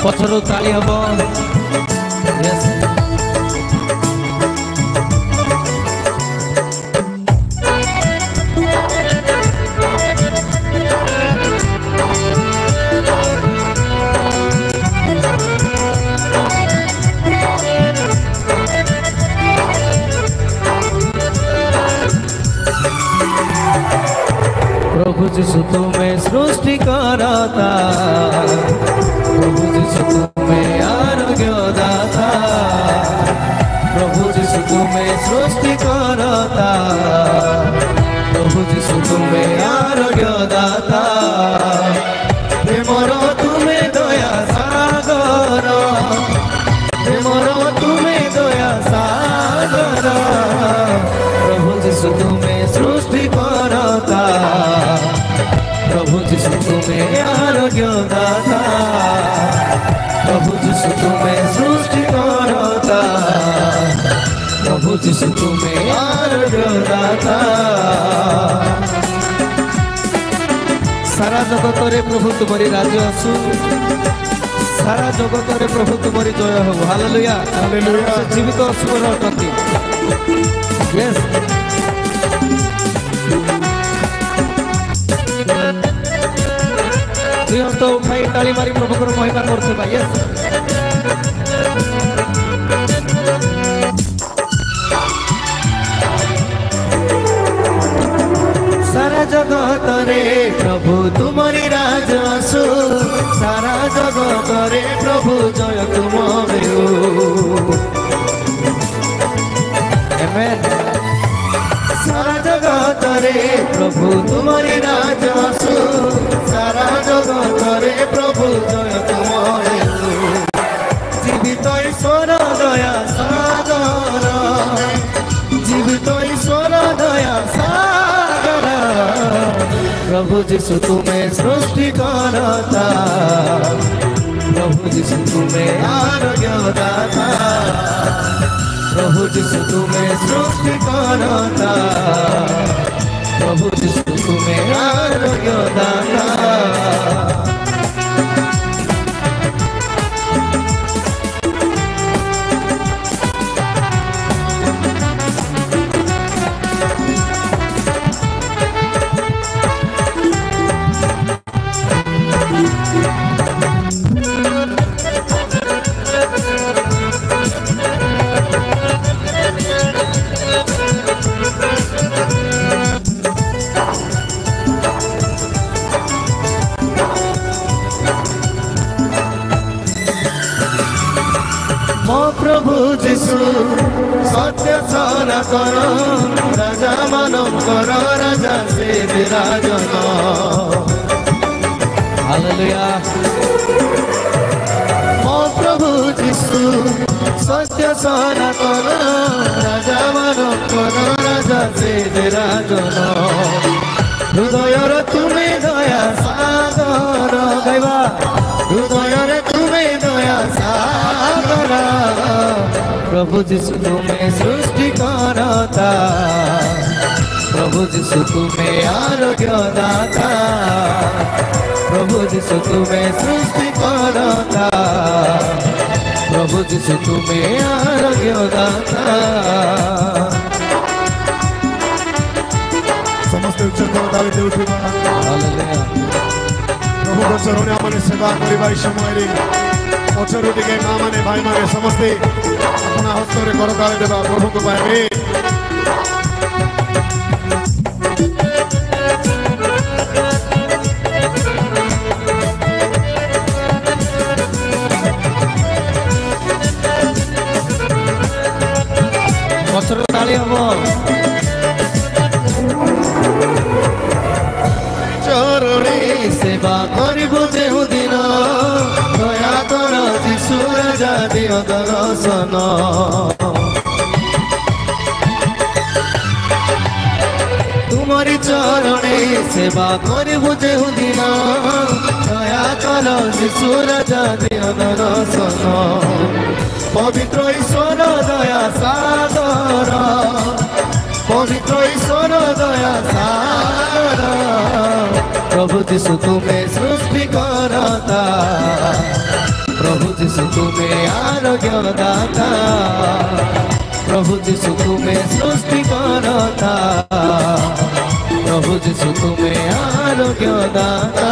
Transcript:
पछरु ताली हबो यस प्रभु जीशु तुम्हें सृष्टि करता प्रभु जीशु तुम्हें आरोग्य दाता प्रभु जीशु तुम्हें सृष्टि करता प्रभु जीशु तुम्हें आरोग्य दाता प्रेमर तुम्हें दया सागर प्रेमर तुम्हें दया सागर प्रभु जीशु तुम्हें सृष्टि करता प्रभु जीशु तुम्हें आरोग्य दाता प्रभु जीशु तुम्हें सृष्टि करता प्रभु जीशु तुम्हें आरोग्य दाता सारा जगत रे प्रभु तुम्हारी राज्य असु सारा जगत रे प्रभु तुम्हारी जय हो हालेलुया हालेलुया जीवित अस्वर अटंती यस तो उठाई ताली मारी प्रभु को महिमा करते भाई सारा जगत रे प्रभु तुम्हारी राज आसु सारा जगत रे प्रभु जय तुम आमेन सारा जगत रे प्रभु तुम्हारी राज आसु सारा जगत रे प्रभु जय तुम जीवित ईश्वर दया सागर जीवित ईश्वर दया सागर प्रभु जीशु तुम्हें सृष्टि करता प्रभु जीशु तुम्हें आरोग्य दाता प्रभु जीशु तुम्हें सृष्टि करता प्रभु जीशु तुम्हें आरोग्य दाता प्रभु जीशु सत्य सनातन राजा मानकर राजा से विराजन हालेलुया मो प्रभु जीशु सत्य सनातन राजा मानकर राजा से विराजन हृदय तुम्हें दया सागर गाइबा हृदय तुम्हें दया सागर प्रभु जीशु तुम्हें सृष्टि करता प्रभु जीशु तुम्हें आरोग्य दाता प्रभु जीशु तुम्हें सृष्टि करता प्रभु जीशु तुम्हें आरोग्य दाता समस्त उच्चतर दाबी उठिबा हालेलुया प्रभु को चरण में सेवा करबा समय पछरु टिके माँ माने भाई माने समस्ते अपना हस्त रे करताल देबा प्रभु को पाइबे पछरु ताली हबो चरणे सेवा करिबो जेहु दिन दया कर जीशु राजा दियो दर्शन तुम्हारी चरणे सेवा करिबो जेहु दिन दया कर जीशु राजा दियो दर्शन पवित्र ईश्वर दया सागर पवित्र ईश्वर दया सागर प्रभु जीशु तुम्हें सृष्टि करता प्रभु যিশু তুমি আরোগ্যদাতা, প্রভু যিশু তুমি সৃষ্টিকর্তা, প্রভু যিশু তুমি আরোগ্যদাতা।